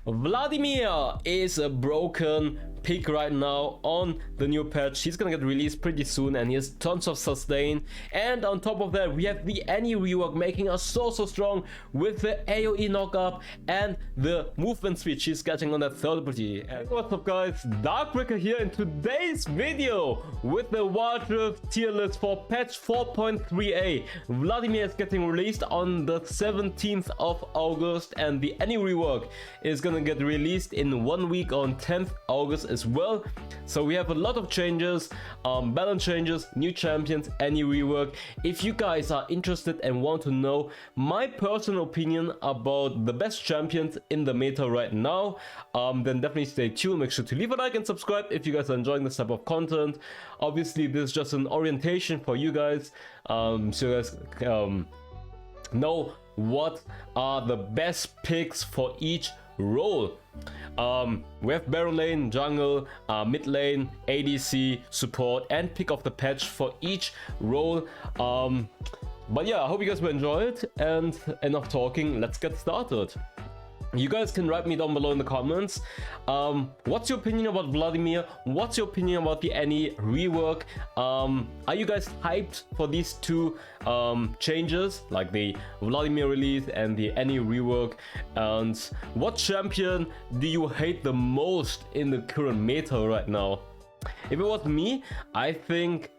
Vladimir is a broken pick right now on the new patch. He's gonna get released pretty soon and he has tons of sustain. And on top of that, we have the any rework making us so strong with the AoE knockup and the movement speed she's getting on that third ability. And what's up guys, Darkbreaker here in today's video with the wildrift tier list for patch 4.3a. Vladimir is getting released on the 17th of August and the any rework is gonna get released in 1 week on 10th August as well. So we have a lot of changes, balance changes, new champions, any rework. If you guys are interested and want to know my personal opinion about the best champions in the meta right now, then definitely stay tuned. Make sure to leave a like and subscribe if you guys are enjoying this type of content. Obviously this is just an orientation for you guys, so you guys know what are the best picks for each role. We have Baron lane, jungle, mid lane, ADC, support, and pick of the patch for each role. But yeah, I hope you guys will enjoy it, and enough talking, let's get started. You guys can write me down below in the comments. What's your opinion about Vladimir? What's your opinion about the any rework? Are you guys hyped for these two changes, like the Vladimir release and the any rework? And what champion do you hate the most in the current meta right now? If it was me, I think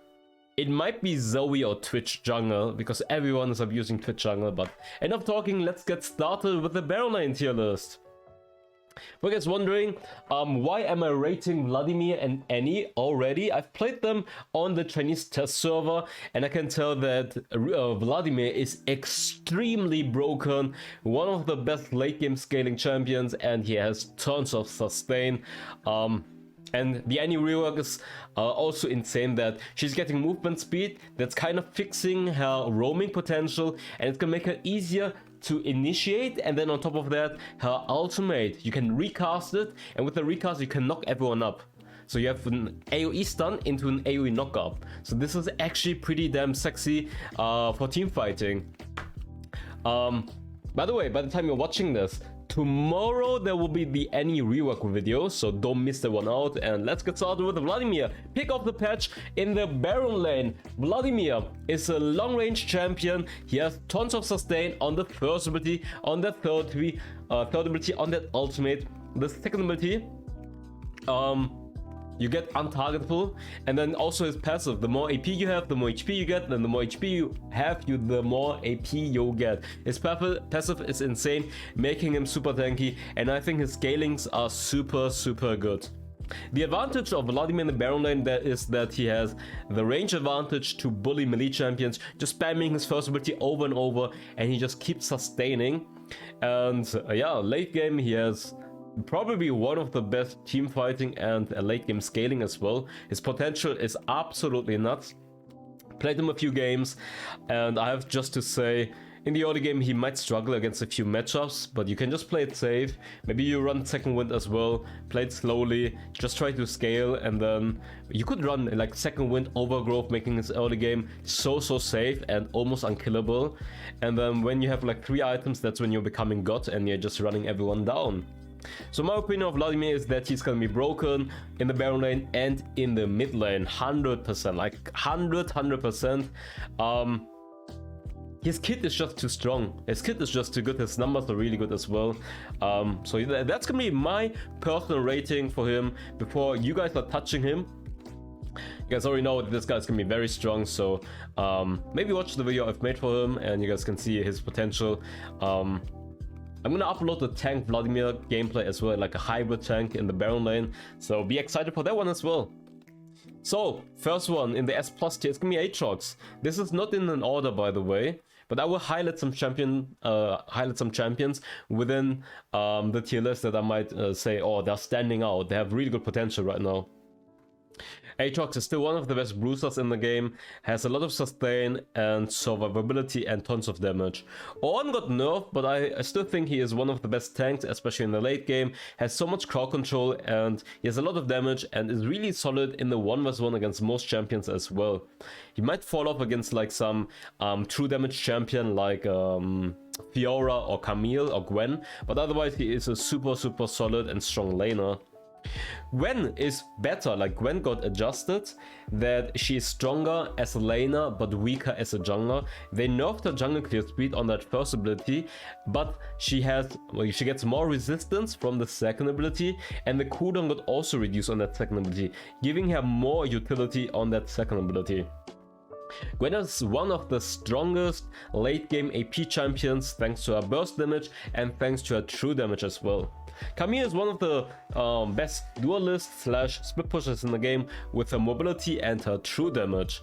it might be Zoe or Twitch jungle, because everyone is abusing Twitch jungle. But enough talking, let's get started with the Baron lane tier list. For you guys wondering, why am I rating Vladimir and Annie already? I've played them on the Chinese test server and I can tell that Vladimir is extremely broken, one of the best late game scaling champions, and he has tons of sustain. And the any rework is also insane that she's getting movement speed that's kind of fixing her roaming potential, and it's gonna make her easier to initiate. And then on top of that, her ultimate, you can recast it, and with the recast you can knock everyone up. So you have an AoE stun into an AoE knockup. So this is actually pretty damn sexy for team fighting. By the way, by the time you're watching this, tomorrow there will be the any rework video, so don't miss that one out. And let's get started with Vladimir. Pick of the patch in the Baron lane. Vladimir is a long range champion. He has tons of sustain on the first ability, on the third ability, on that ultimate. The second ability, you get untargetable, and then also his passive. The more AP you have, the more HP you get, then the more HP you have, the more AP you'll get. His passive is insane, making him super tanky, and I think his scalings are super good. The advantage of Vladimir in the Baron lane is that he has the range advantage to bully melee champions, just spamming his first ability over and over, and he just keeps sustaining. And yeah, late game he has probably one of the best team fighting and late game scaling as well. His potential is absolutely nuts. Played him a few games, and I have just to say, in the early game he might struggle against a few matchups, but you can just play it safe. Maybe you run second wind as well, play it slowly, just try to scale, and then you could run like second wind overgrowth, making his early game so safe and almost unkillable. And then when you have like 3 items, that's when you're becoming God and you're just running everyone down. So my opinion of Vladimir is that he's gonna be broken in the Baron lane and in the mid lane, 100%, like 100%. His kit is just too strong. His kit is just too good. His numbers are really good as well. So that's gonna be my personal rating for him before you guys are touching him. You guys already know that this guy's gonna be very strong, so maybe watch the video I've made for him and you guys can see his potential. I'm gonna upload the tank Vladimir gameplay as well, like a hybrid tank in the Baron lane, so be excited for that one as well. So, first one in the S+ tier is gonna be Aatrox. This is not in an order, by the way, but I will highlight some champions within the tier list that I might say, oh, they're standing out, they have really good potential right now. Aatrox is still one of the best bruisers in the game, has a lot of sustain and survivability and tons of damage. Ornn got nerfed, but I still think he is one of the best tanks, especially in the late game, has so much crowd control and he has a lot of damage and is really solid in the 1v1 against most champions as well. He might fall off against like some true damage champion like Fiora or Camille or Gwen, but otherwise he is a super solid and strong laner. Gwen is better, like Gwen got adjusted that she is stronger as a laner but weaker as a jungler. They nerfed her jungle clear speed on that first ability, but she gets more resistance from the second ability, and the cooldown got also reduced on that second ability, giving her more utility on that second ability. Gwen is one of the strongest late game AP champions thanks to her burst damage and thanks to her true damage as well. Camille is one of the best duelists / split pushers in the game with her mobility and her true damage.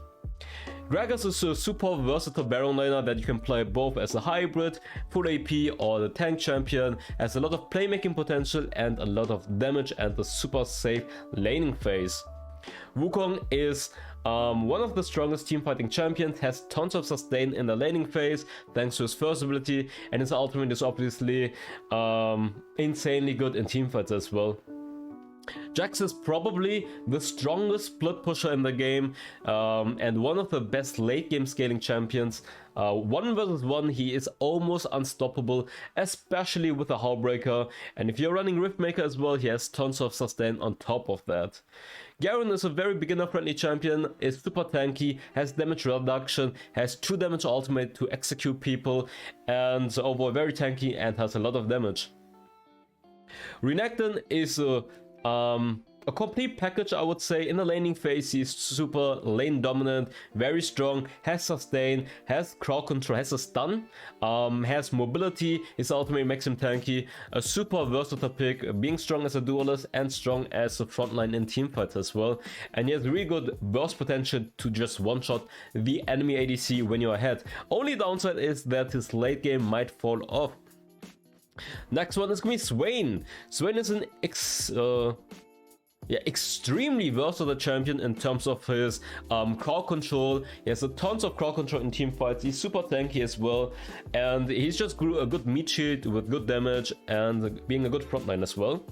Gragas is a super versatile Baron laner that you can play both as a hybrid, full AP or the tank champion, has a lot of playmaking potential and a lot of damage and a super safe laning phase. Wukong is one of the strongest teamfighting champions, has tons of sustain in the laning phase thanks to his first ability, and his ultimate is obviously insanely good in teamfights as well. Jax is probably the strongest split pusher in the game and one of the best late game scaling champions. 1v1 he is almost unstoppable, especially with a Hullbreaker, and if you're running Riftmaker as well, he has tons of sustain on top of that. Garen is a very beginner friendly champion, is super tanky, has damage reduction, has true damage ultimate to execute people, and overall very tanky and has a lot of damage. Renekton is a complete package, I would say. In the laning phase, he's super lane dominant, very strong, has sustain, has crowd control, has a stun, has mobility, his ultimate makes him tanky, a super versatile pick, being strong as a duelist and strong as a frontline in teamfights as well. And he has really good burst potential to just one-shot the enemy ADC when you're ahead. Only downside is that his late game might fall off. Next one is going to be Swain. Swain is an extremely versatile champion in terms of his crowd control. He has a tons of crowd control in team fights. He's super tanky as well, and he's just grew a good meat shield with good damage and being a good frontline as well.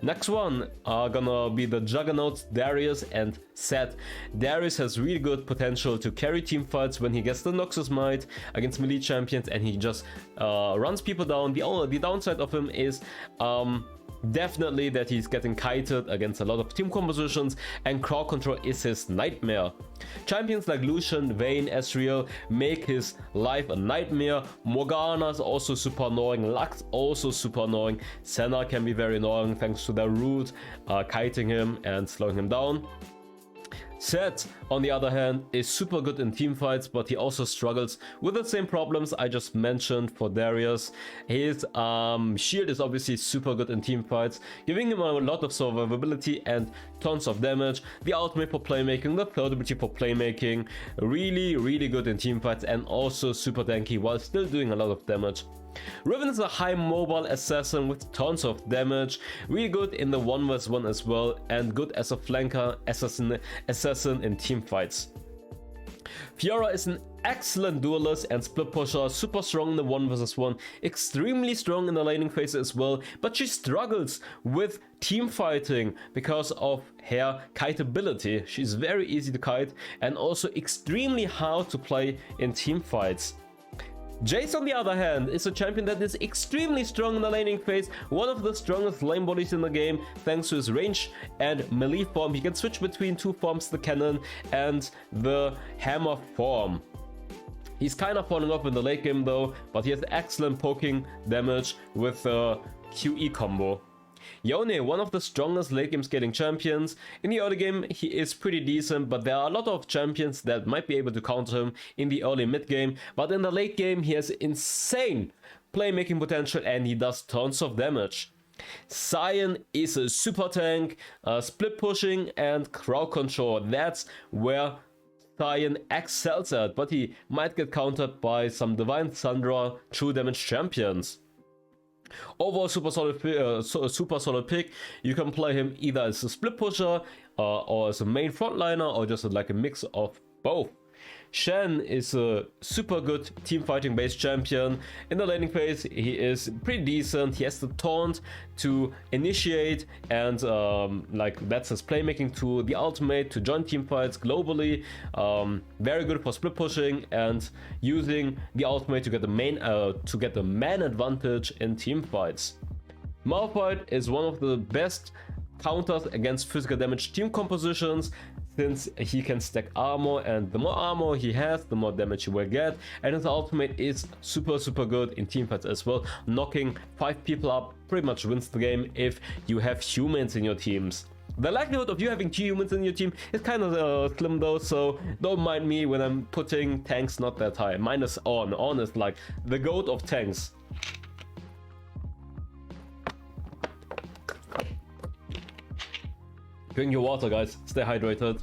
Next one are gonna be the Juggernauts Darius and Sett. Darius has really good potential to carry team fights when he gets the Noxus Might against melee champions, and he just runs people down. The downside of him is definitely that he's getting kited against a lot of team compositions, and crowd control is his nightmare. Champions like Lucian, Vayne, Ezreal make his life a nightmare. Morgana is also super annoying, Lux also super annoying, Senna can be very annoying thanks to their root, kiting him and slowing him down. Sett, on the other hand, is super good in teamfights, but he also struggles with the same problems I just mentioned for Darius. His shield is obviously super good in teamfights, giving him a lot of survivability and tons of damage. The ultimate for playmaking, the third ability for playmaking, really good in teamfights and also super tanky while still doing a lot of damage. Riven is a high mobile assassin with tons of damage, really good in the 1v1 as well, and good as a flanker assassin in teamfights. Fiora is an excellent duelist and split pusher, super strong in the 1v1, extremely strong in the laning phase as well, but she struggles with team fighting because of her kiteability. She's very easy to kite and also extremely hard to play in team fights. Jace, on the other hand, is a champion that is extremely strong in the laning phase, one of the strongest lane bodies in the game thanks to his range and melee form. He can switch between two forms, the cannon and the hammer form. He's kind of falling off in the late game though, but he has excellent poking damage with the QE combo. Yone, one of the strongest late game scaling champions. In the early game he is pretty decent, but there are a lot of champions that might be able to counter him in the early mid game, but in the late game he has insane playmaking potential and he does tons of damage. Sion is a super tank, split pushing and crowd control. That's where Sion excels at, but he might get countered by some Divine Thunderer true damage champions. Overall super solid pick. You can play him either as a split pusher or as a main frontliner, or just like a mix of both. Shen is a super good team fighting based champion. In the laning phase, he is pretty decent. He has the taunt to initiate, and like that's his playmaking tool. The ultimate to join team fights globally. Very good for split pushing and using the ultimate to get the man advantage in team fights. Malphite is one of the best counters against physical damage team compositions, since he can stack armor, and the more armor he has, the more damage he will get, and his ultimate is super good in teamfights as well. Knocking 5 people up pretty much wins the game if you have humans in your teams. The likelihood of you having 2 humans in your team is kind of slim though, so don't mind me when I'm putting tanks not that high. Minus On. On is like the goat of tanks. Drink your water, guys. Stay hydrated.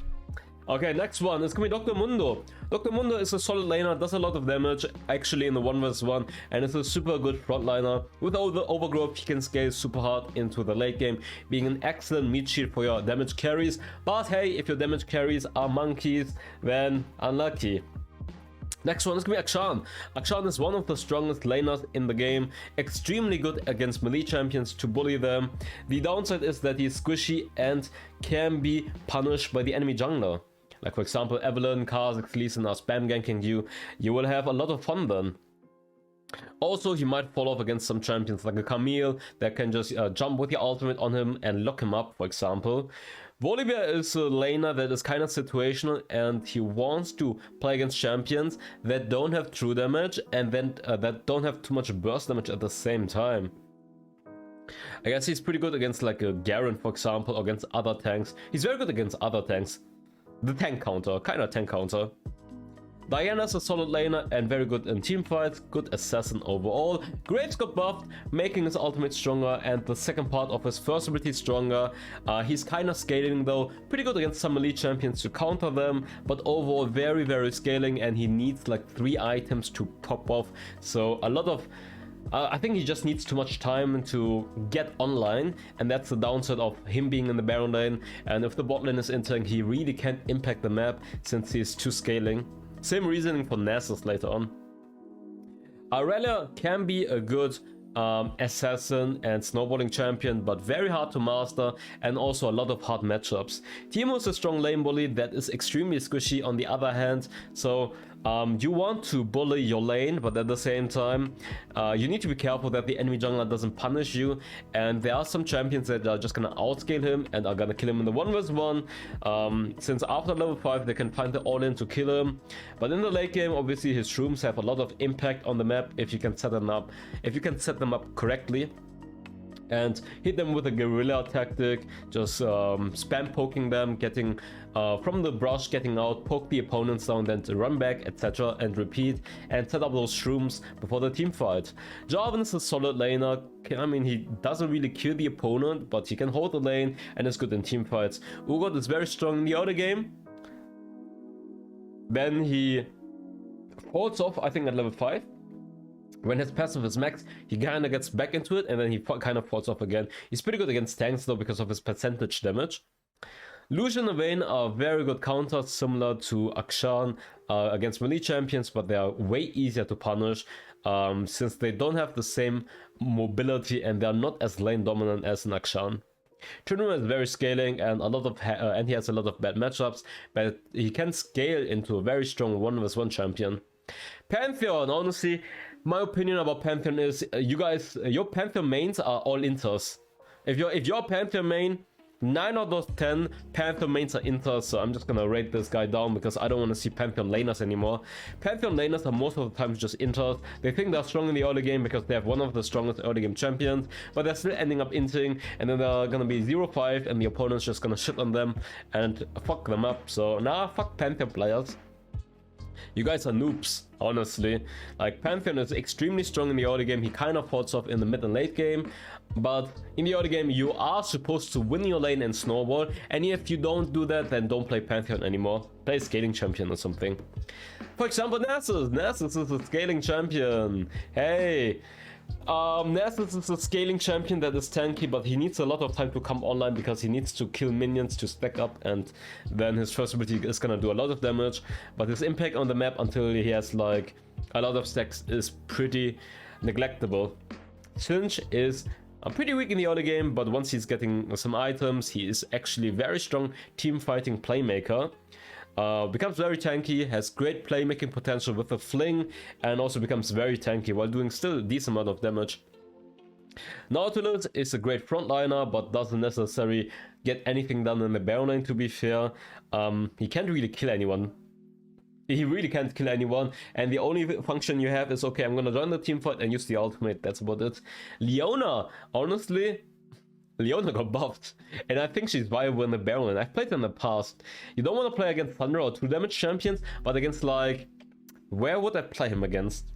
Okay, next one is going to be Dr. Mundo. Dr. Mundo is a solid laner, does a lot of damage actually in the 1vs1, and is a super good frontliner. With all the overgrowth, he can scale super hard into the late game, being an excellent meat shield for your damage carries. But hey, if your damage carries are monkeys, then unlucky. Next one is going to be Akshan. Akshan is one of the strongest laners in the game, extremely good against melee champions to bully them. The downside is that he's squishy and can be punished by the enemy jungler. Like for example, Evelynn, Kha'Zix, Lee Sin are spam ganking you. You will have a lot of fun then. Also, he might fall off against some champions like a Camille that can just jump with your ultimate on him and lock him up, for example. Vladimir is a laner that is kind of situational, and he wants to play against champions that don't have true damage and then that don't have too much burst damage at the same time. I guess he's pretty good against like a Garen, for example, or against other tanks. He's very good against other tanks. The tank counter, kind of tank counter. Diana's a solid laner and very good in teamfights, good assassin overall. Graves got buffed, making his ultimate stronger and the second part of his first ability stronger. He's kind of scaling though, pretty good against some elite champions to counter them, but overall very scaling, and he needs like 3 items to pop off. So a lot of I think he just needs too much time to get online, and that's the downside of him being in the Baron lane. And if the bot lane is entering, he really can't impact the map since he's too scaling. Same reasoning for Nasus later on. Aurelia can be a good assassin and snowballing champion, but very hard to master, and also a lot of hard matchups. Teemo is a strong lane bully that is extremely squishy on the other hand, so you want to bully your lane, but at the same time you need to be careful that the enemy jungler doesn't punish you, and there are some champions that are just gonna outscale him and are gonna kill him in the 1vs1, since after level 5 they can find the all-in to kill him. But in the late game, obviously his shrooms have a lot of impact on the map if you can set them up correctly and hit them with a guerrilla tactic, just spam poking them, getting from the brush, getting out, poke the opponents down, then to run back, etc. and repeat, and set up those shrooms before the team fight. Jarvan is a solid laner. I mean, he doesn't really kill the opponent, but he can hold the lane and is good in team fights. Urgot is very strong in the early game. Then he falls off, I think, at level 5. When his passive is max, he kind of gets back into it, and then he kind of falls off again. He's pretty good against tanks though because of his percentage damage. Lucian and Vayne are very good counters, similar to Akshan against melee champions, but they are way easier to punish since they don't have the same mobility and they are not as lane dominant as an Akshan. Trinity is very scaling and and he has a lot of bad matchups, but he can scale into a very strong 1vs1 champion. Pantheon, honestly, my opinion about Pantheon is your Pantheon mains are all inters. If you're Pantheon main, 9 out of 10 Pantheon mains are inters, so I'm just gonna rate this guy down because I don't want to see Pantheon laners anymore. Pantheon laners are most of the time just inters. They think they're strong in the early game because they have one of the strongest early game champions, but they're still ending up inting, and then they're gonna be 0-5 and the opponent's just gonna shit on them and fuck them up. So nah, fuck Pantheon players. You guys are noobs, honestly. Like, Pantheon is extremely strong in the early game. He kind of falls off in the mid and late game, but in the early game you are supposed to win your lane and snowball, and if you don't do that, then don't play Pantheon anymore. Play scaling champion or something. For example, Nasus is a scaling champion. Hey, Nasus is a scaling champion that is tanky, but he needs a lot of time to come online because he needs to kill minions to stack up, and then his first ability is gonna do a lot of damage, but his impact on the map until he has like a lot of stacks is pretty neglectable. Sinch is pretty weak in the early game, but once he's getting some items, he is actually very strong team fighting playmaker. Becomes very tanky, has great playmaking potential with a fling, and also becomes very tanky while doing still a decent amount of damage. Nautilus is a great frontliner, but doesn't necessarily get anything done in the Baron lane, to be fair. He can't really kill anyone. He really can't kill anyone, and the only function you have is, okay, I'm gonna join the team fight and use the ultimate, that's about it. Leona, honestly, Leona got buffed, and I think she's viable in the Baron lane. I've played her in the past. You don't want to play against Thunder or 2 damage champions, but against, like, where would I play him against?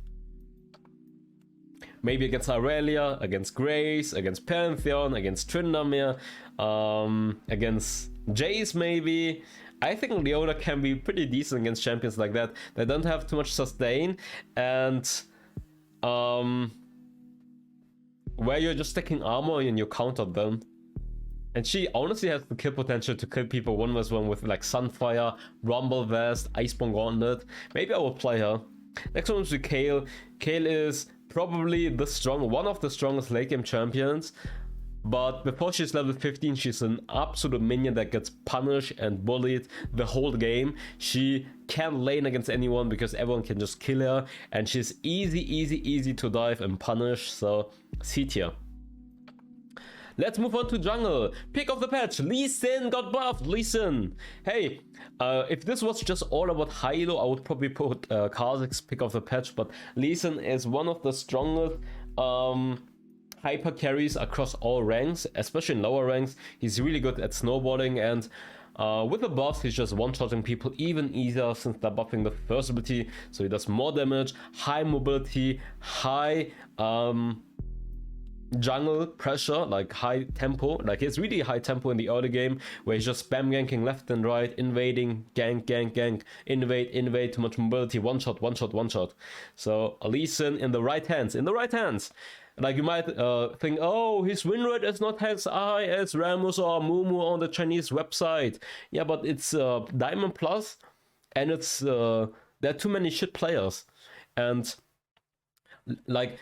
Maybe against Aurelia, against Grace, against Pantheon, against Tryndamere, against Jace maybe. I think Leona can be pretty decent against champions like that. They don't have too much sustain, and where you're just stacking armor and you counter them. And she honestly has the kill potential to kill people 1v1 with like Sunfire, Rumble Vest, Iceborne Gauntlet. Maybe I will play her. Next one is Kayle. Kayle is probably one of the strongest late game champions. But before she's level 15, she's an absolute minion that gets punished and bullied the whole game. She can't lane against anyone because everyone can just kill her. And she's easy to dive and punish, so C tier. Let's move on to jungle. Pick of the patch, Lee Sin got buffed. Lee Sin. Hey, if this was just all about high elo, I would probably put Kha'Zix's pick of the patch, but Lee Sin is one of the strongest hyper carries across all ranks, especially in lower ranks. He's really good at snowballing, and with the buffs he's just one-shotting people even easier since they're buffing the first ability, so he does more damage, high mobility, high jungle pressure, like high tempo. Like it's really high tempo in the early game where he's just spam ganking left and right, invading, gank, invade, too much mobility, one shot. So Lee Sin in the right hands. Like you might think, oh, his win rate is not as high as Rammus or Mumu on the Chinese website. Yeah, but it's Diamond Plus, and it's there are too many shit players. And like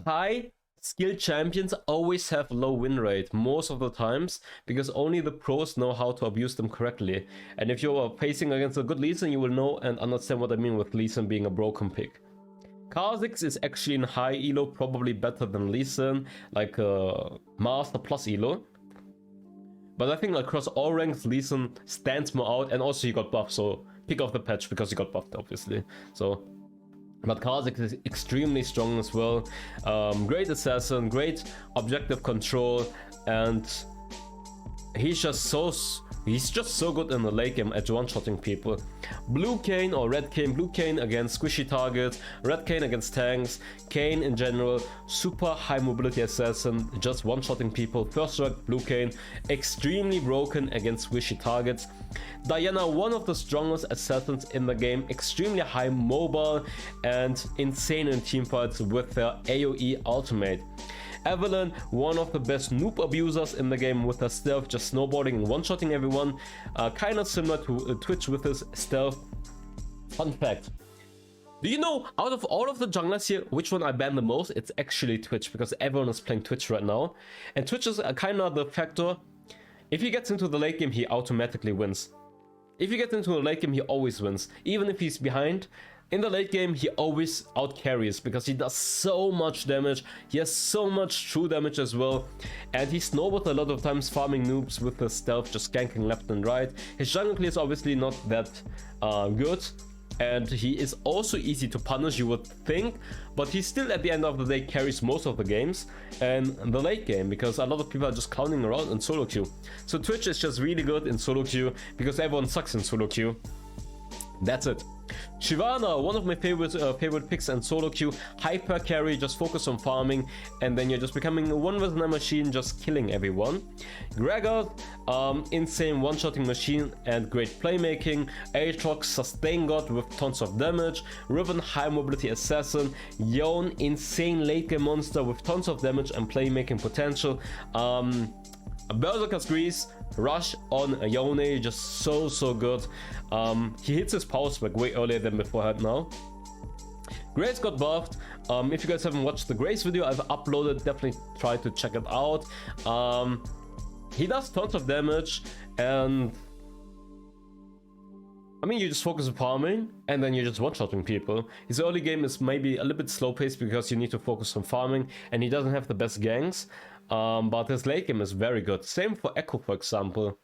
high skilled champions always have low win rate most of the times because only the pros know how to abuse them correctly. And if you are facing against a good Lee Sin, you will know and understand what I mean with Lee Sin being a broken pick. Kha'Zix is actually in high elo probably better than Lee Sin, like Master plus elo. But I think across all ranks Lee Sin stands more out, and also he got buffed, so pick of the patch because he got buffed obviously. So, but Kha'Zix is extremely strong as well. Great assassin, great objective control, and he's just so good in the late game at one-shotting people. Blue Kayn or Red Kayn, Blue Kayn against squishy targets, Red Kayn against tanks, Kayn in general, super high mobility assassin, just one-shotting people. First rank Blue Kayn, extremely broken against squishy targets. Diana, one of the strongest assassins in the game, extremely high mobile and insane in teamfights with their AoE ultimate. Evelynn, one of the best noob abusers in the game with her stealth, just snowboarding and one-shotting everyone. Kind of similar to Twitch with his stealth. Fun fact. Do you know, out of all of the junglers here, which one I ban the most? It's actually Twitch, because everyone is playing Twitch right now. And Twitch is kind of the factor. If he gets into the late game, he automatically wins. If he gets into the late game, he always wins. Even if he's behind. In the late game, he always out-carries because he does so much damage. He has so much true damage as well. And he snowballs a lot of times farming noobs with his stealth, just ganking left and right. His jungle clear is obviously not that good. And he is also easy to punish, you would think. But he still, at the end of the day, carries most of the games. And the late game, because a lot of people are just clowning around in solo queue. So Twitch is just really good in solo queue because everyone sucks in solo queue. That's it. Shyvana, one of my favorite picks and solo queue. Hyper carry, just focus on farming, and then you're just becoming a 1v9 machine, just killing everyone. Gregor, insane one-shotting machine and great playmaking. Aatrox, sustain god with tons of damage. Riven, high mobility assassin. Yon, insane late game monster with tons of damage and playmaking potential. Berserker's Grease, rush on Yone, just so good. He hits his power spec way earlier than beforehand now. Grace got buffed. If you guys haven't watched the Grace video I've uploaded, definitely try to check it out. He does tons of damage, and I mean, you just focus on farming and then you're just one-shotting people. His early game is maybe a little bit slow-paced because you need to focus on farming, and he doesn't have the best ganks. But his late game is very good. Same for Echo, for example.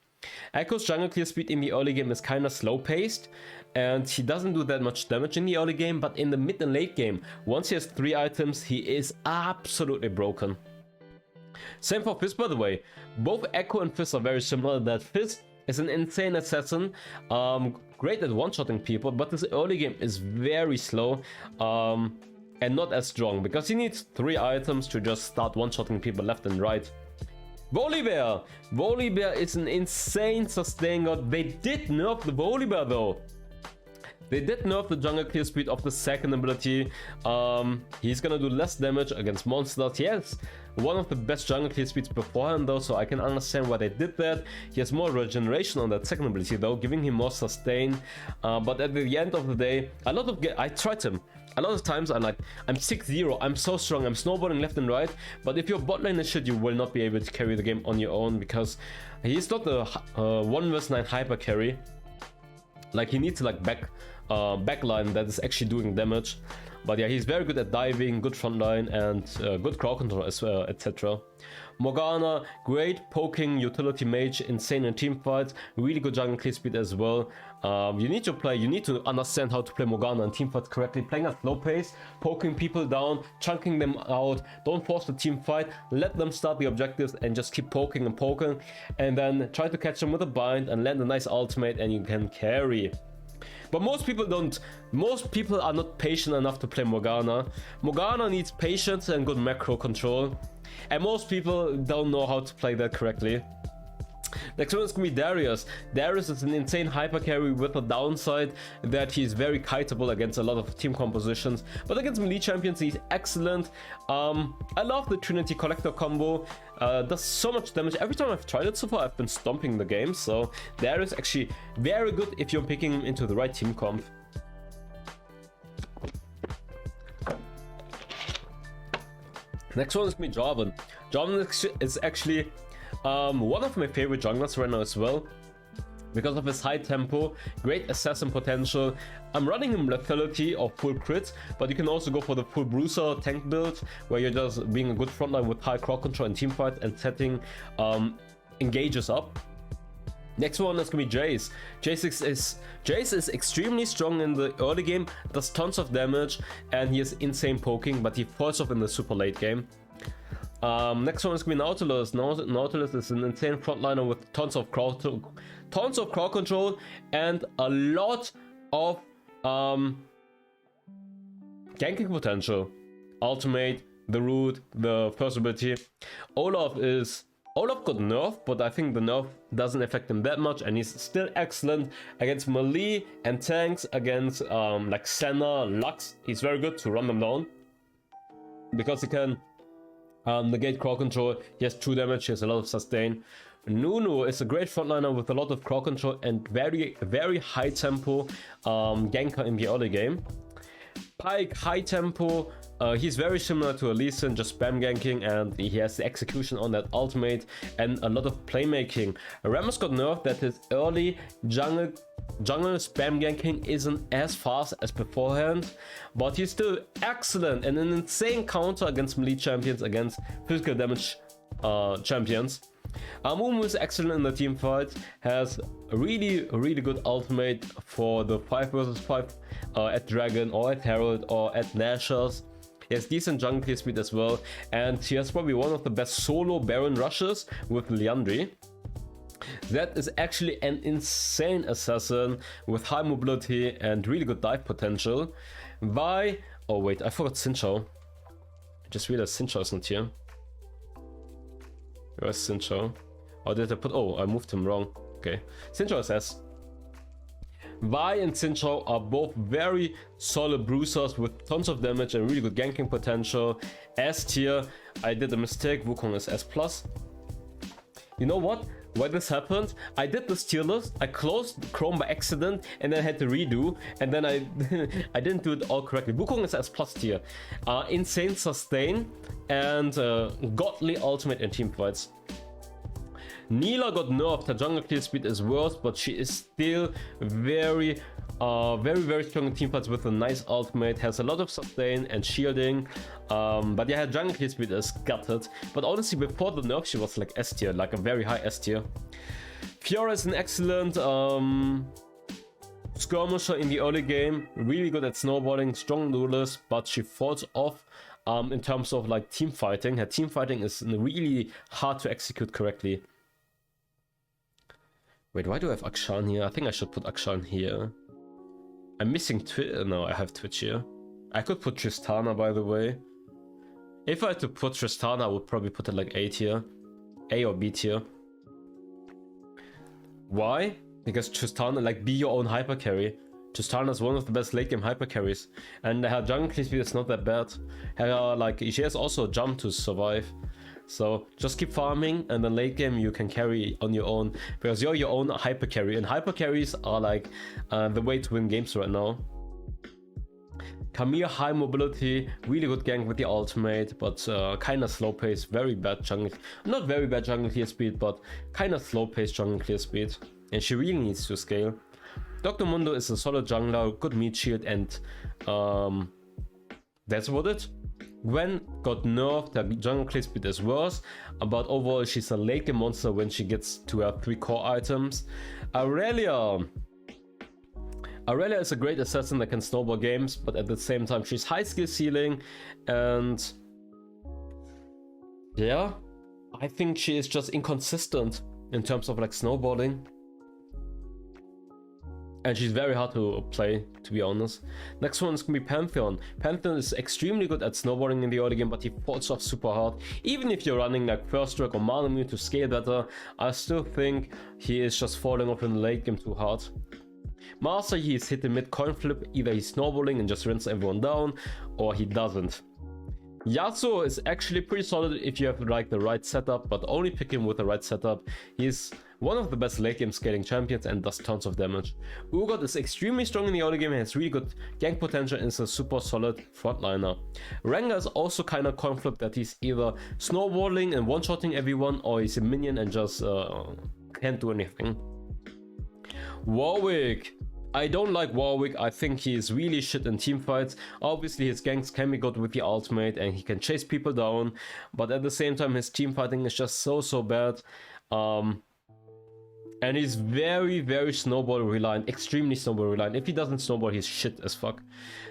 Echo's jungle clear speed in the early game is kind of slow-paced, and he doesn't do that much damage in the early game, but in the mid and late game, once he has 3 items, he is absolutely broken. Same for Fizz, by the way. Both Echo and Fizz are very similar, that Fizz is an insane assassin, great at one-shotting people, but his early game is very slow. And not as strong, because he needs 3 items to just start one-shotting people left and right. Volibear! Volibear is an insane sustain god. They did nerf the Volibear though. They did nerf the jungle clear speed of the second ability. He's gonna do less damage against monsters. Yes, one of the best jungle clear speeds beforehand though, so I can understand why they did that. He has more regeneration on that second ability though, giving him more sustain. But at the end of the day, I tried him. A lot of times I'm like, I'm 6-0, I'm so strong, I'm snowballing left and right, but if your bot lane is shit, you will not be able to carry the game on your own, because he's not a 1v9 hyper carry. Like, he needs like backline that is actually doing damage. But yeah, he's very good at diving, good frontline, and good crowd control as well, etc. Morgana, great poking utility mage, insane in team fights, really good jungle clear speed as well. You need to understand how to play Morgana in team fights correctly, playing at slow pace, poking people down, chunking them out, don't force the team fight, let them start the objectives and just keep poking and poking, and then try to catch them with a bind and land a nice ultimate and you can carry. But most people are not patient enough to play Morgana. Morgana needs patience and good macro control, and most people don't know how to play that correctly. Next one is going to be Darius. Darius is an insane hyper carry with a downside that he's very kiteable against a lot of team compositions, but against melee champions he's excellent. I love the Trinity Collector combo. Does so much damage. Every time I've tried it so far, I've been stomping the game, so Darius is actually very good if you're picking him into the right team comp. Next one is going to be Jarvan. Jarvan is actually one of my favorite junglers right now as well, because of his high tempo, great assassin potential. I'm running him lethality or full crit, but you can also go for the full bruiser tank build, where you're just being a good frontline with high crowd control and teamfight and setting engages up. Next one is going to be Jace. Jace is extremely strong in the early game, does tons of damage, and he has insane poking, but he falls off in the super late game. Next one is going to be Nautilus. Nautilus is an insane frontliner with tons of crowd control and a lot of ganking potential. Ultimate, the root, the first ability. Olaf got nerfed, but I think the nerf doesn't affect him that much, and he's still excellent against melee and tanks. Against like Senna, Lux, he's very good to run them down because he can negate crowd control. He has 2 damage, he has a lot of sustain. Nunu is a great frontliner with a lot of crowd control and very high tempo ganker in the early game. Pyke, high tempo, he's very similar to a Lee Sin, just spam ganking, and he has the execution on that ultimate and a lot of playmaking. Rammus got nerfed that his early jungle spam ganking isn't as fast as beforehand, but he's still excellent and an insane counter against melee champions, against physical damage champions. Amumu is excellent in the team fight, has a really good ultimate for the 5 vs 5 at Dragon or at Herald or at Nashor's. He has decent jungle clear speed as well, and he has probably one of the best solo Baron rushes with Liandry. That is actually an insane assassin with high mobility and really good dive potential. Why? Oh wait, I forgot Sincho. I just realized Sincho is not here. Where's Sincho? Or did I put... Oh, I moved him wrong. Okay. Sincho is S. Vi and Sincho are both very solid bruisers with tons of damage and really good ganking potential. S tier, I did a mistake. Wukong is S+. You know what? Why this happened? I did this tier list, I closed Chrome by accident, and then I had to redo, and then I I didn't do it all correctly. Wukong is S+ tier. Insane sustain and godly ultimate in team fights. Neela got nerfed, her jungle clear speed is worse, but she is still very strong in teamfights with a nice ultimate, has a lot of sustain and shielding, but yeah, her jungle clear speed is gutted. But honestly, before the nerf, she was like S tier, like a very high S tier. Fiora is an excellent skirmisher in the early game, really good at snowballing, strong duelist, but she falls off in terms of like team fighting. Her team fighting is really hard to execute correctly. Wait, why do I have Akshan here? I think I should put Akshan here. I'm missing Twitch. No, I have Twitch here. I could put Tristana, by the way. If I had to put Tristana, I would probably put it like A tier. A or B tier. Why? Because Tristana, like, be your own hyper carry. Tristana is one of the best late game hyper carries. And her jungle clear speed is not that bad. Her, like, she has also jump to survive. So just keep farming, and then late game you can carry on your own, because you're your own hyper carry, and hyper carries are like the way to win games right now. Camille, high mobility, really good gank with the ultimate, but kind of slow pace, very bad jungle, not very bad jungle clear speed, but kind of slow pace jungle clear speed, and she really needs to scale. Dr. Mundo is a solid jungler, good meat shield, and that's about it. Gwen got nerfed, her jungle clear speed is worse, but overall she's a late game monster when she gets to her 3 core items. Aurelia is a great assassin that can snowball games, but at the same time she's high skill ceiling, and yeah, I think she is just inconsistent in terms of like snowballing. And she's very hard to play, to be honest. Next one is going to be Pantheon. Pantheon is extremely good at snowballing in the early game, but he falls off super hard. Even if you're running like First Strike or Manamune to scale better, I still think he is just falling off in the late game too hard. Master, he is hitting mid coin flip. Either he's snowballing and just rinse everyone down, or he doesn't. Yasuo is actually pretty solid if you have like the right setup, but only pick him with the right setup. He's one of the best late game scaling champions and does tons of damage. Urgot is extremely strong in the early game and has really good gank potential and is a super solid frontliner. Rengar is also kind of coin flip, that he's either snowballing and one-shotting everyone, or he's a minion and just can't do anything. Warwick. I don't like Warwick. I think he is really shit in teamfights. Obviously his ganks can be good with the ultimate and he can chase people down, but at the same time his teamfighting is just so bad. And he's very snowball reliant, extremely snowball reliant. If he doesn't snowball, he's shit as fuck.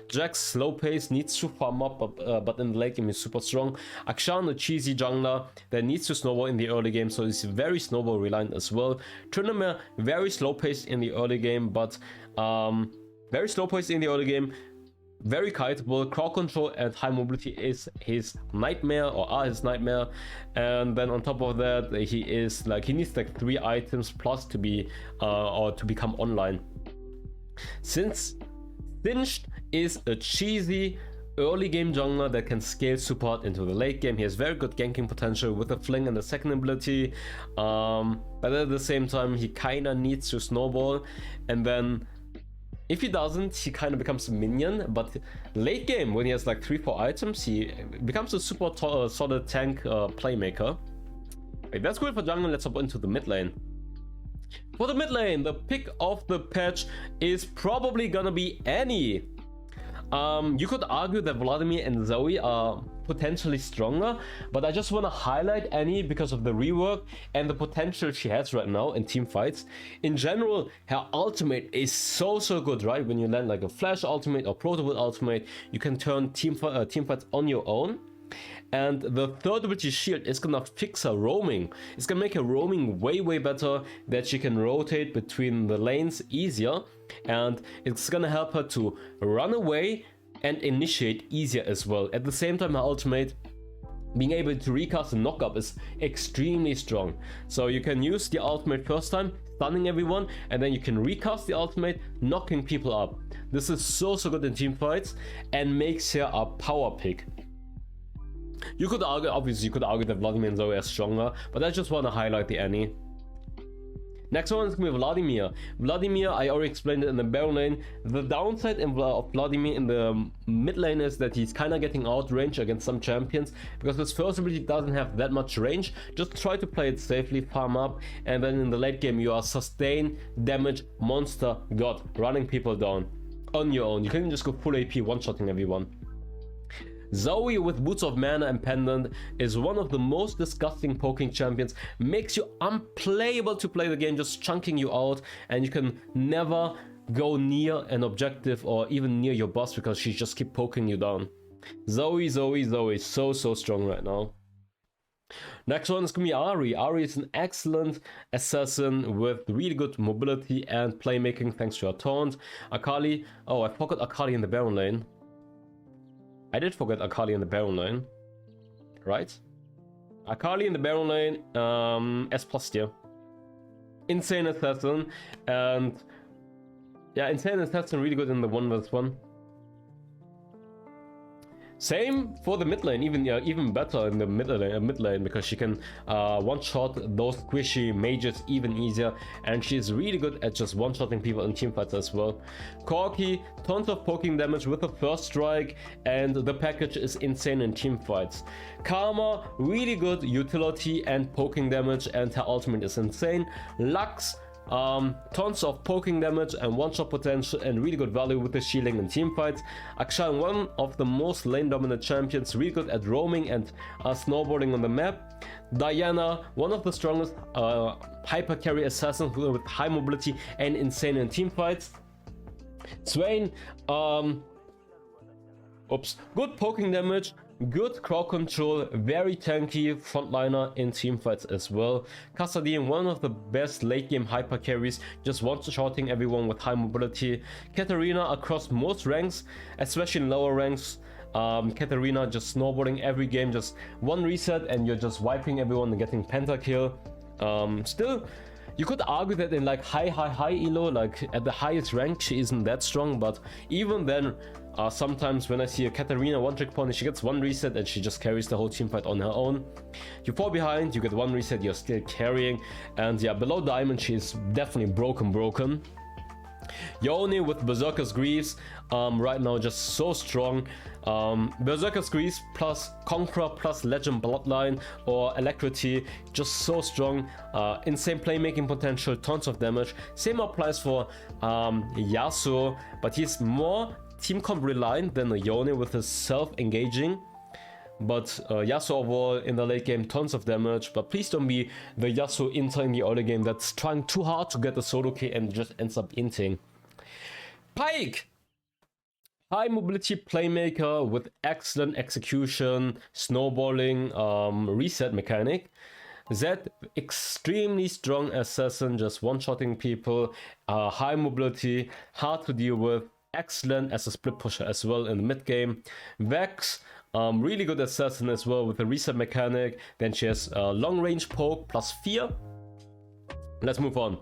Jack's slow pace, needs to farm up, but in the late game he's super strong. Akshan, a cheesy jungler that needs to snowball in the early game, so he's very snowball reliant as well. Tryndamere, very slow pace in the early game, but very slow pace in the early game. Very kiteable, crowd control and high mobility is his nightmare, or are his nightmare. And then on top of that, he is like, he needs like 3 items plus to be or to become online. Since Singed is a cheesy early game jungler that can scale super hard into the late game. He has very good ganking potential with a fling and a second ability, but at the same time he kinda needs to snowball, and then if he doesn't, he kind of becomes a minion. But late game, when he has like 3-4 items, he becomes a super solid tank playmaker. Okay, that's good for jungle. Let's hop into the mid lane. For the mid lane, the pick of the patch is probably gonna be Annie. You could argue that Vladimir and Zoe are potentially stronger, but I just want to highlight Annie because of the rework and the potential she has right now in team fights. In general, her ultimate is so good, right? When you land like a flash ultimate or protocol ultimate, you can turn team fights on your own. And the third ability shield is gonna fix her roaming. It's gonna make her roaming way better, that she can rotate between the lanes easier, and it's gonna help her to run away and initiate easier as well. At the same time, her ultimate, being able to recast and knock up, is extremely strong. So you can use the ultimate first time, stunning everyone, and then you can recast the ultimate, knocking people up. This is so good in team fights and makes her a power pick. You could argue, obviously you could argue that Vladimir and Zoe are stronger, but I just want to highlight the Annie. Next one is going to be Vladimir. Vladimir, I already explained it in the Baron lane. The downside of Vladimir in the mid lane is that he's kind of getting out range against some champions, because his first ability doesn't have that much range. Just try to play it safely, farm up, and then in the late game you are sustain, damage, monster, god, running people down on your own. You can just go full AP, one-shotting everyone. Zoe with Boots of Mana and Pendant is one of the most disgusting poking champions. Makes you unplayable to play the game, just chunking you out, and you can never go near an objective or even near your boss because she just keep poking you down. Zoe, so strong right now. Next one is gonna be Ahri. Ahri is an excellent assassin with really good mobility and playmaking thanks to her taunt. Akali, oh, I forgot Akali in the Baron lane. I did forget Akali in the Baron lane, right? Akali in the Baron lane, S plus tier. Insane assassin, and yeah, insane assassin really good in the 1v1. Same for the mid lane, even better in the mid lane because she can one-shot those squishy mages even easier, and she's really good at just one-shotting people in teamfights as well. Corki, tons of poking damage with the first strike, and the package is insane in teamfights. Karma, really good utility and poking damage, and her ultimate is insane. Lux, tons of poking damage and one-shot potential and really good value with the shielding in teamfights. Akshan, one of the most lane dominant champions, really good at roaming and snowboarding on the map. Diana, one of the strongest hyper carry assassins with high mobility and insane in teamfights. Swain, good poking damage, good crowd control, very tanky frontliner in teamfights as well. Kassadin, one of the best late game hyper carries, just one-shotting everyone with high mobility. Katarina across most ranks, especially in lower ranks. Katarina just snowboarding every game, just one reset and you're just wiping everyone and getting pentakill. Still, you could argue that in like high elo, like at the highest rank, she isn't that strong, but even then, sometimes when I see a Katarina one-trick pony, she gets one reset and she just carries the whole teamfight on her own. You fall behind, you get one reset, you're still carrying, and yeah, below diamond she is definitely broken. Yone with Berserker's Greaves, right now just so strong. Berserker's Greaves plus Conqueror plus Legend Bloodline or Alacrity, just so strong. Insane playmaking potential, tons of damage. Same applies for Yasuo, but he's more team comp reliant than Yone with his self-engaging. But Yasuo overall in the late game, tons of damage. But please don't be the Yasuo inter in the early game that's trying too hard to get the solo kill and just ends up inting. Pyke! High mobility playmaker with excellent execution, snowballing, reset mechanic. Zed, extremely strong assassin, just one-shotting people, high mobility, hard to deal with, excellent as a split pusher as well in the mid game. Vex, really good assassin as well with a reset mechanic. Then she has long range poke plus fear. Let's move on.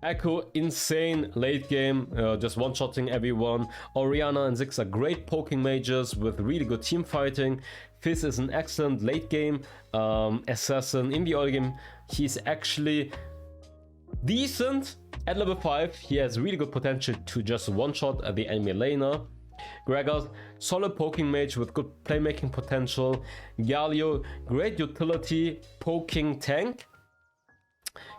Echo, insane late game, just one-shotting everyone. Orianna and Ziggs are great poking mages with really good team fighting. Fizz is an excellent late game assassin. In the early game, he's actually decent. At level 5, he has really good potential to just one-shot the enemy laner. Gregor, solid poking mage with good playmaking potential. Galio, great utility, poking tank.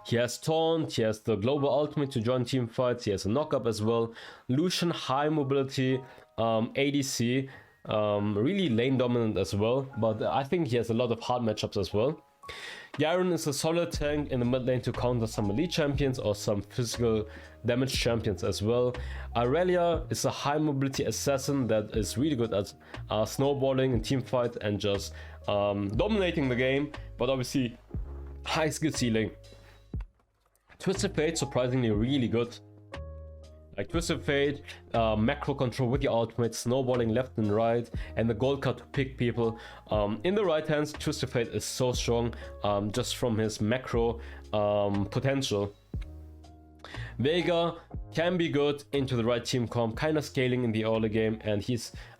He has taunt, he has the global ultimate to join team fights, he has a knock-up as well. Lucian, high mobility, ADC, really lane dominant as well, but I think he has a lot of hard matchups as well. Garen is a solid tank in the mid lane to counter some elite champions or some physical damage champions as well. Aurelia is a high mobility assassin that is really good at snowballing in team fights and just dominating the game, but obviously high skill ceiling. Twisted Fate, surprisingly really good. Like Twisted Fate, macro control with the ultimate, snowballing left and right, and the gold card to pick people. In the right hands, Twisted Fate is so strong, just from his macro potential. Vega can be good into the right team comp, kind of scaling in the early game, and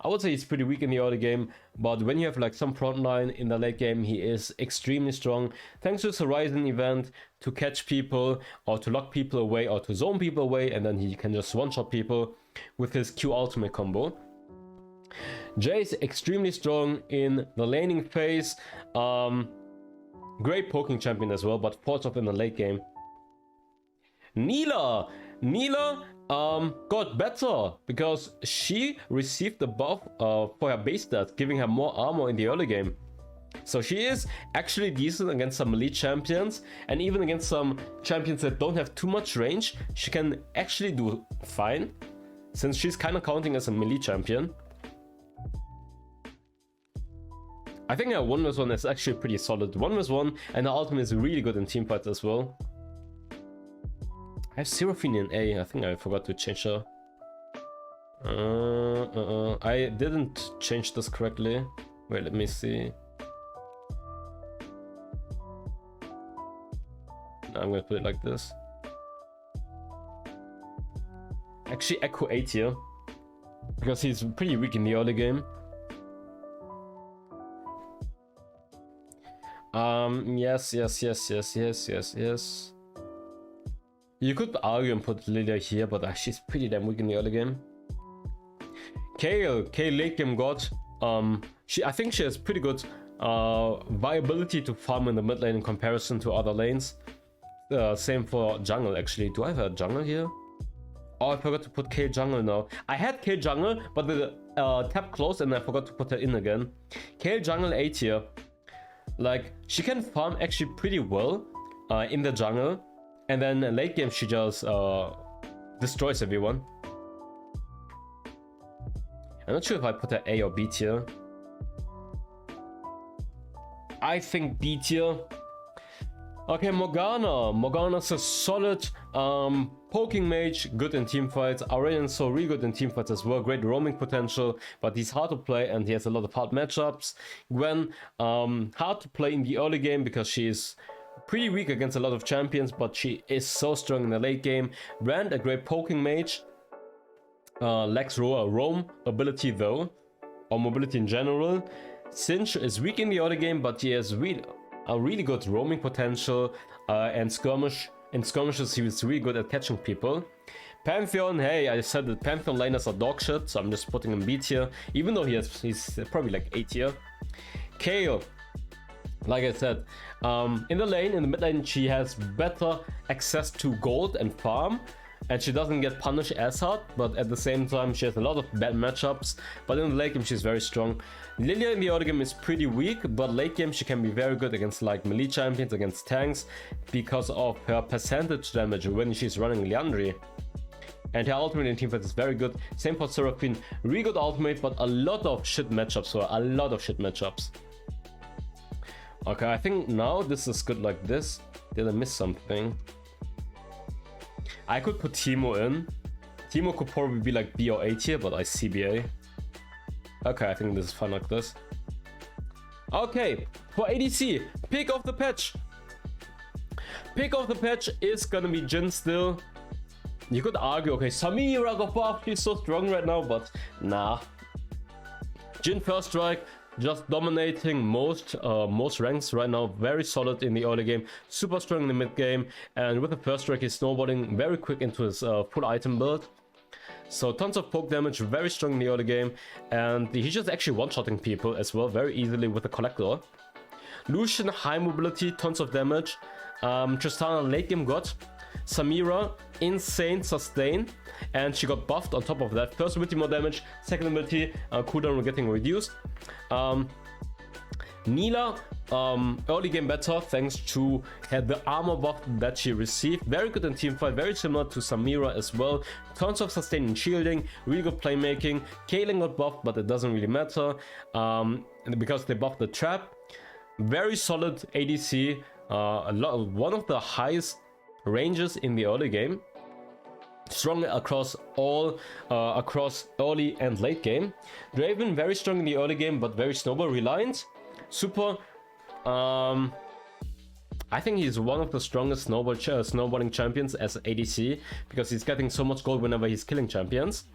I would say he's pretty weak in the early game, but when you have like some front line in the late game, he is extremely strong, thanks to his Horizon event, to catch people, or to lock people away, or to zone people away, and then he can just one-shot people with his Q ultimate combo. Jay is extremely strong in the laning phase, great poking champion as well, but falls off in the late game. Neela got better because she received the buff for her base stats, giving her more armor in the early game. So she is actually decent against some elite champions, and even against some champions that don't have too much range, she can actually do fine, since she's kind of counting as a melee champion. I think her 1v1 is actually pretty solid. 1v1, and her ultimate is really good in teamfights as well. I have Seraphine in A. I think I forgot to change her. I didn't change this correctly. Wait, let me see. I'm gonna put it like this. Actually, Echo 8 here, because he's pretty weak in the early game. Yes. You could argue and put Lilia here, but she's pretty damn weak in the early game. Kayle late game god. I think she has pretty good viability to farm in the mid lane in comparison to other lanes. Same for jungle actually. Do I have a jungle here? Oh, I forgot to put Kayle jungle now. I had Kayle jungle, but the tab closed and I forgot to put her in again. Kayle jungle 8 here. Like, she can farm actually pretty well in the jungle. And then late game she just destroys everyone. I'm not sure if I put her A or B tier. I think B tier. Okay, Morgana's a solid poking mage, good in teamfights. Aurelian's so really good in teamfights as well, great roaming potential, but he's hard to play and he has a lot of hard matchups. Gwen, hard to play in the early game because she's pretty weak against a lot of champions, but she is so strong in the late game. Rand, a great poking mage. Lacks roam ability though, or mobility in general. Sinch is weak in the early game, but he has a really good roaming potential, and skirmishes he was really good at catching people. Pantheon, hey, I said that Pantheon laners are dog shit, so I'm just putting him B tier, even though he's probably like A tier. Kayle, like I said, in the mid lane, she has better access to gold and farm, and she doesn't get punished as hard, but at the same time she has a lot of bad matchups, but in the late game she's very strong. Lilia in the early game is pretty weak, but late game she can be very good against like melee champions, against tanks, because of her percentage damage when she's running Liandry. And her ultimate in teamfights is very good. Same for Seraphine, really good ultimate, but a lot of shit matchups, Okay, I think now this is good like this. Did I miss something? I could put Teemo in. Teemo could probably be like B or A tier, but I see BA. Okay, I think this is fine like this. Okay, for ADC, pick of the patch. Pick of the patch is gonna be Jhin still. You could argue, okay, Samira got buffed, she's so strong right now, but nah. Jhin first strike, just dominating most ranks right now, very solid in the early game, super strong in the mid game, and with the first strike he's snowballing very quick into his full item build. So tons of poke damage, very strong in the early game, and he's just actually one-shotting people as well very easily with the collector. Lucian, high mobility, tons of damage. Tristana late game got. Samira, insane sustain, and she got buffed on top of that. First ability more damage, second ability cooldown getting reduced. Neela, early game better thanks to the armor buff that she received. Very good in teamfight, very similar to Samira as well. Tons of sustaining shielding, really good playmaking. Kaylin got buffed, but it doesn't really matter because they buffed the trap. Very solid ADC, one of the highest ranges in the early game. Strong across early and late game. Draven very strong in the early game, but very snowball reliant. Super. I think he's one of the strongest snowballing champions as ADC because he's getting so much gold whenever he's killing champions.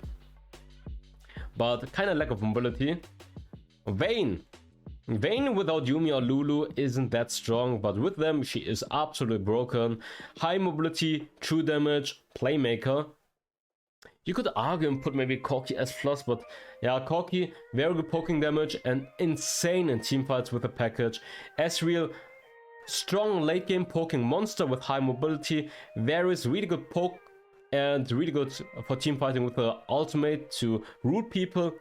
But kind of lack of mobility. Vayne without Yuumi or Lulu isn't that strong, but with them she is absolutely broken. High mobility, true damage, playmaker. You could argue and put maybe Corki as plus, but yeah, Corki, very good poking damage and insane in teamfights with the package. Ezreal, strong late game poking monster with high mobility. Varus, really good poke and really good for team fighting with the ultimate to root people.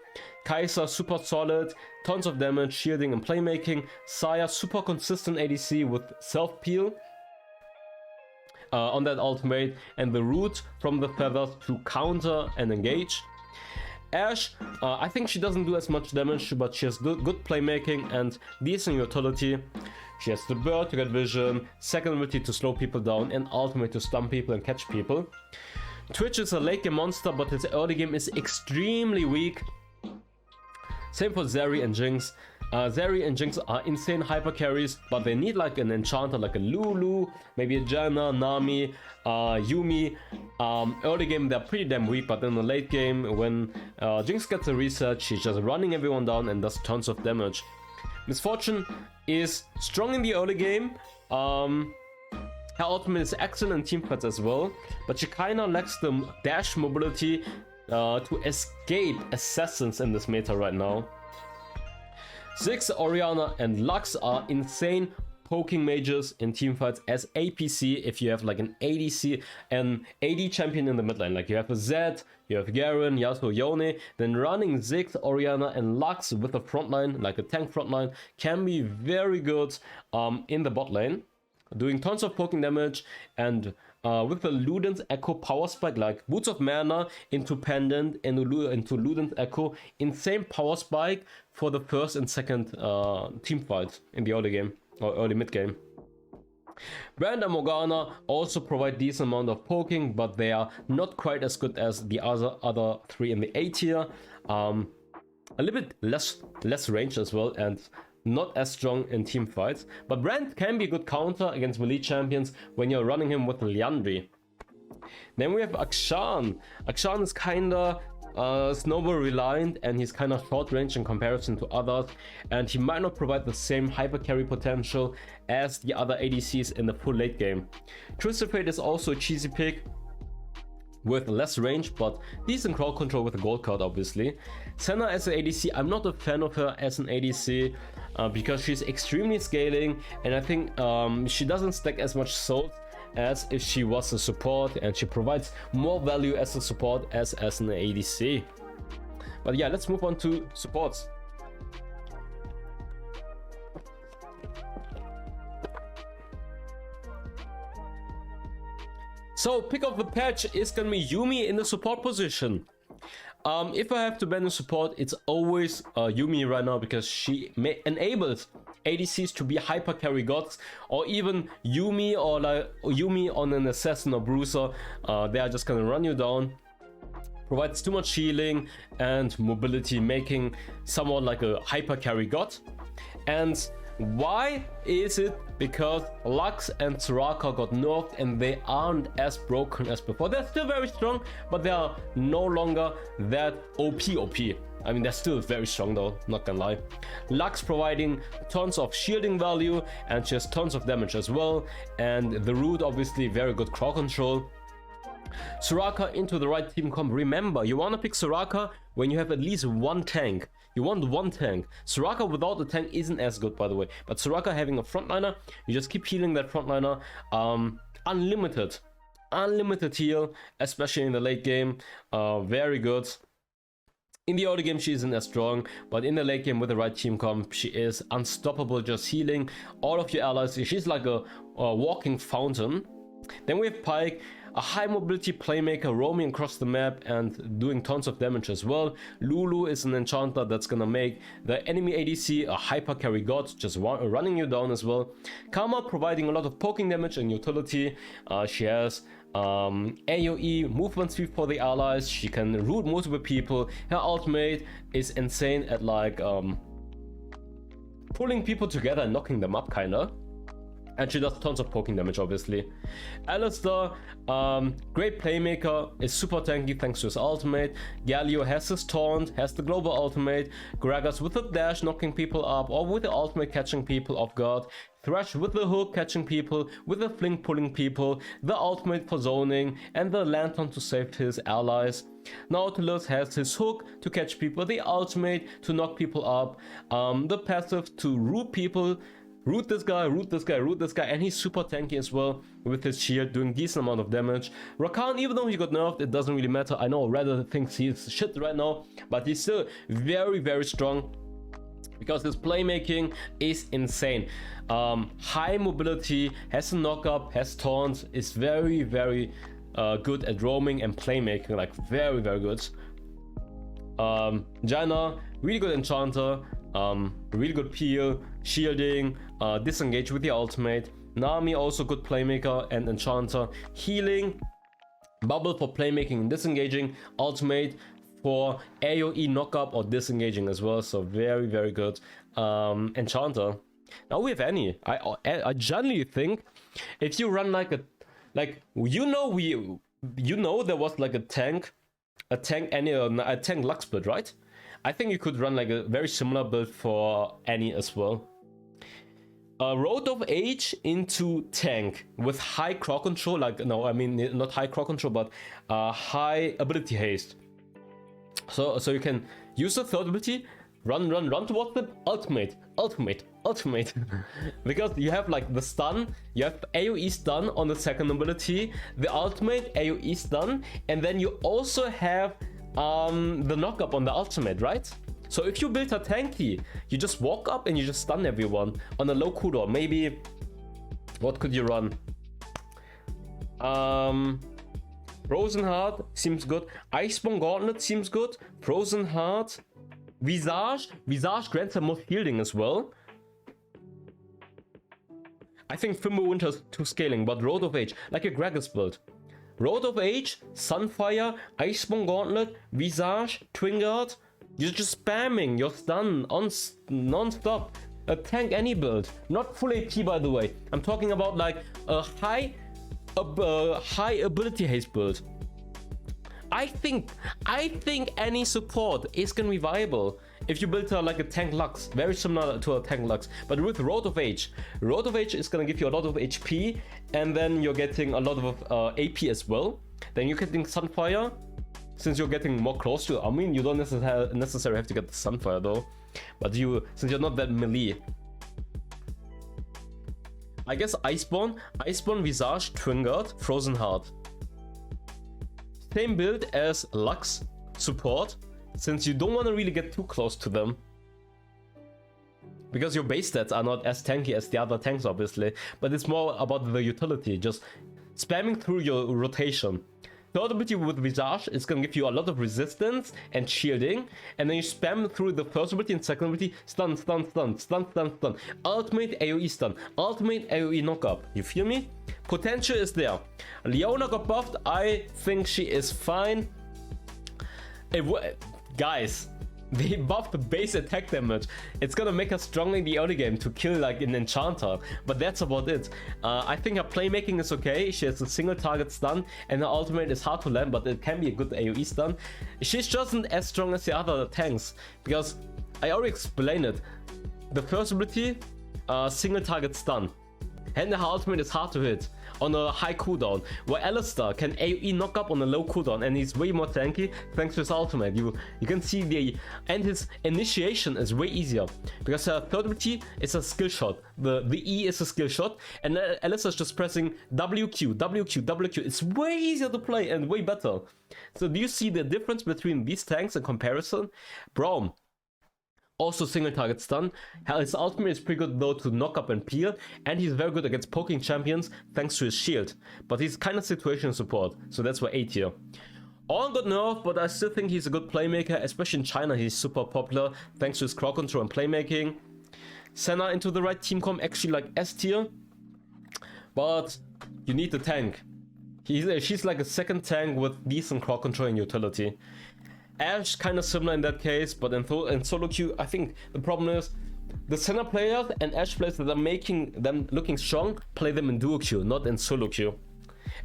Kai'Sa, super solid, tons of damage, shielding and playmaking. Saya, super consistent ADC with self-peel on that ultimate, and the root from the feathers to counter and engage. Ashe, I think she doesn't do as much damage, but she has good playmaking and decent utility. She has the bird to get vision, second ability to slow people down, and ultimate to stun people and catch people. Twitch is a late game monster, but his early game is extremely weak. Same for Zeri and Jinx. Zeri and Jinx are insane hyper carries, but they need like an enchanter like a Lulu, maybe a Janna, Nami, Yuumi. Early game they're pretty damn weak, but in the late game when Jinx gets a reset, she's just running everyone down and does tons of damage. Miss Fortune is strong in the early game. Her ultimate is excellent in teamfights as well, but she kinda lacks the dash mobility to escape assassins in this meta right now. Ziggs, Orianna and Lux are insane poking mages in teamfights as APC if you have like an ADC, an AD champion in the mid lane. Like you have a Zed, you have Garen, Yasuo, Yone, then running Ziggs, Orianna and Lux with a frontline, like a tank frontline, can be very good in the bot lane. Doing tons of poking damage, and with the Luden's Echo power spike, like Boots of Mana into Pendant and into Luden's Echo, insane power spike for the first and second team fight in the early game or early mid game. Brand and Morgana also provide decent amount of poking, but they are not quite as good as the other three in the A tier. A little bit less range as well, and not as strong in team fights, but Brand can be a good counter against melee champions when you're running him with Liandry. Then we have Akshan. Akshan is kinda snowball reliant, and he's kinda short range in comparison to others, and he might not provide the same hyper carry potential as the other ADCs in the full late game. Twisted Fate is also a cheesy pick with less range, but decent crowd control with a gold card obviously. Senna as an ADC, I'm not a fan of her as an ADC because she's extremely scaling, and I think she doesn't stack as much souls as if she was a support, and she provides more value as a support as an ADC. But yeah, let's move on to supports. So pick of the patch is gonna be Yuumi in the support position. If I have to ban a support, it's always Yuumi right now, because she enables ADCs to be hyper carry gods, or even Yuumi or like Yuumi on an assassin or bruiser. They are just gonna run you down. Provides too much healing and mobility, making someone like a hyper carry god. And why is it? Because Lux and Soraka got nerfed and they aren't as broken as before. They're still very strong, but they are no longer that OP. I mean, they're still very strong though, not gonna lie. Lux providing tons of shielding value, and she has tons of damage as well. And the root, obviously, very good crowd control. Soraka into the right team comp. Remember, you want to pick Soraka when you have at least one tank. You want one tank. Soraka without a tank isn't as good, by the way. But Soraka having a frontliner, you just keep healing that frontliner. Unlimited heal, especially in the late game. Very good. In the early game, she isn't as strong, but in the late game with the right team comp, she is unstoppable, just healing all of your allies. She's like a walking fountain. Then we have Pyke, a high mobility playmaker roaming across the map and doing tons of damage as well. Lulu is an enchanter that's gonna make the enemy ADC a hyper carry god, just running you down as well. Karma providing a lot of poking damage and utility. She has AoE movement speed for the allies. She can root multiple people. Her ultimate is insane at like pulling people together and knocking them up kinda. And she does tons of poking damage, obviously. Alistar, great playmaker, is super tanky thanks to his ultimate. Galio has his taunt, has the global ultimate. Gragas with the dash knocking people up, or with the ultimate catching people off guard. Thresh with the hook catching people, with the fling pulling people, the ultimate for zoning, and the lantern to save his allies. Nautilus has his hook to catch people, the ultimate to knock people up, the passive to root people. Root this guy, root this guy, root this guy, and he's super tanky as well with his shield, doing decent amount of damage. Rakan, even though he got nerfed, it doesn't really matter. I know Reddit thinks he's shit right now, but he's still very, very strong because his playmaking is insane. High mobility, has a knock-up, has taunts, is very, very good at roaming and playmaking, like very, very good. Jaina, really good enchanter, really good peel, shielding, disengage with the ultimate. Nami, also good playmaker and enchanter, healing, bubble for playmaking and disengaging, ultimate for AoE knockup or disengaging as well. So very, very good enchanter. Now we have Annie. I generally think if you run like there was like a tank Annie, a tank Lux build, right? I think you could run like a very similar build for Annie as well. Road of Age into tank with high crowd control, like, no, I mean not high crowd control, but high ability haste. So you can use the third ability, run towards the ultimate. Because you have like the stun, you have AoE stun on the second ability, the ultimate AoE stun, and then you also have the knock-up on the ultimate, right? So if you build a tanky, you just walk up and you just stun everyone on a low cooldown. Maybe, what could you run? Frozen Heart seems good. Iceborne Gauntlet seems good. Frozen Heart. Visage grants them more shielding as well. I think Fimbulwinter's too scaling, but Road of Age, like a Gragas build. Road of Age, Sunfire, Iceborne Gauntlet, Visage, Twingard. You're just spamming your stun on non-stop. A tank any build, not full AP by the way. I'm talking about like a high ability haste build. I think any support is gonna be viable if you build like a tank Lux, very similar to a tank Lux, but with Road of Age is gonna give you a lot of HP, and then you're getting a lot of AP as well. Then you're getting Sunfire, since you're getting more close to. I mean, you don't necessarily have to get the Sunfire though, but since you're not that melee. I guess Iceborne, Visage, Twingard, Frozen Heart. Same build as Lux support, since you don't want to really get too close to them. Because your base stats are not as tanky as the other tanks, obviously, but it's more about the utility, just spamming through your rotation. Third ability with Visage is going to give you a lot of resistance and shielding, and then you spam through the first ability and second ability, stun. Ultimate AoE stun, ultimate AoE knock-up. You feel me? Potential is there. Leona got buffed. I think she is fine. Guys, they buffed the base attack damage. It's gonna make her strong in the early game to kill like an enchanter, but that's about it. I think her playmaking is okay. She has a single target stun, and her ultimate is hard to land, but it can be a good AoE stun. She's just not as strong as the other tanks, because I already explained it. The first ability, single target stun. and her ultimate is hard to hit on a high cooldown, where Alistar can AoE knock up on a low cooldown, and he's way more tanky thanks to his ultimate. You can see and his initiation is way easier because her third ability is a skill shot. The E is a skill shot, and Alistar's just pressing WQ, WQ, WQ. It's way easier to play and way better. So do you see the difference between these tanks in comparison? Braum, also single target stun. His ultimate is pretty good though to knock up and peel, and he's very good against poking champions thanks to his shield. But he's kind of situational support, so that's why A tier. All got nerfed, but I still think he's a good playmaker, especially in China. He's super popular thanks to his crowd control and playmaking. Senna into the right team comp, actually like S tier, but you need the tank. She's like a second tank with decent crowd control and utility. Ashe kind of similar in that case, but in solo queue, I think the problem is the Senna players and Ashe players that are making them looking strong play them in duo queue, not in solo queue,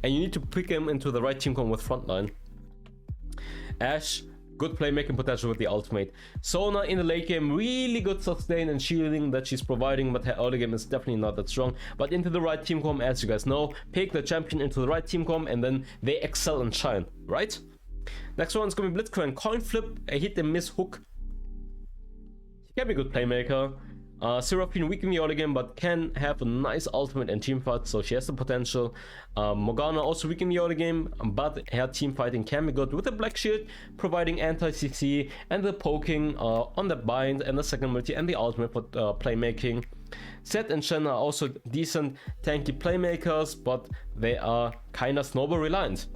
and you need to pick them into the right team comp with frontline. Ashe, good playmaking potential with the ultimate. Sona in the late game, really good sustain and shielding that she's providing, but her early game is definitely not that strong. But into the right team comp, as you guys know, pick the champion into the right team comp and then they excel and shine, right? Next one's gonna be Blitzcrank, coin flip, a hit and miss hook. He can be a good playmaker. Seraphine weak in the early game, but can have a nice ultimate and team fight, so she has the potential. Morgana also weak in the early game, but her team fighting can be good with the black shield, providing anti-CC and the poking on the bind and the second multi and the ultimate for playmaking. Zed and Shen are also decent tanky playmakers, but they are kinda snowball reliant.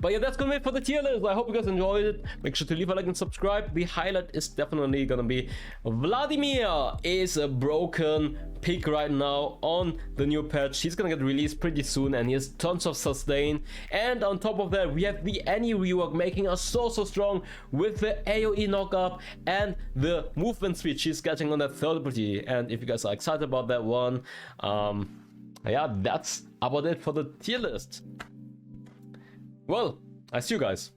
But yeah, that's gonna be it for the tier list. I hope you guys enjoyed it. Make sure to leave a like and subscribe. The highlight is definitely gonna be Vladimir is a broken pick right now on the new patch. He's gonna get released pretty soon and he has tons of sustain. And on top of that, we have the any rework making us so strong with the AoE knockup and the movement speed she's getting on that third ability. And if you guys are excited about that one, yeah, that's about it for the tier list. Well, I see you guys.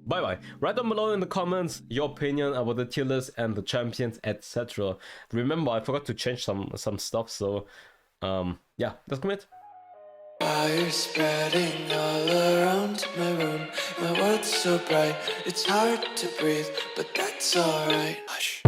Bye bye. Write down below in the comments your opinion about the tier list and the champions, etc. Remember, I forgot to change some stuff, so yeah, that's it. Fire spreading all around my room. My world's so bright, it's hard to breathe, but that's alright. Hush.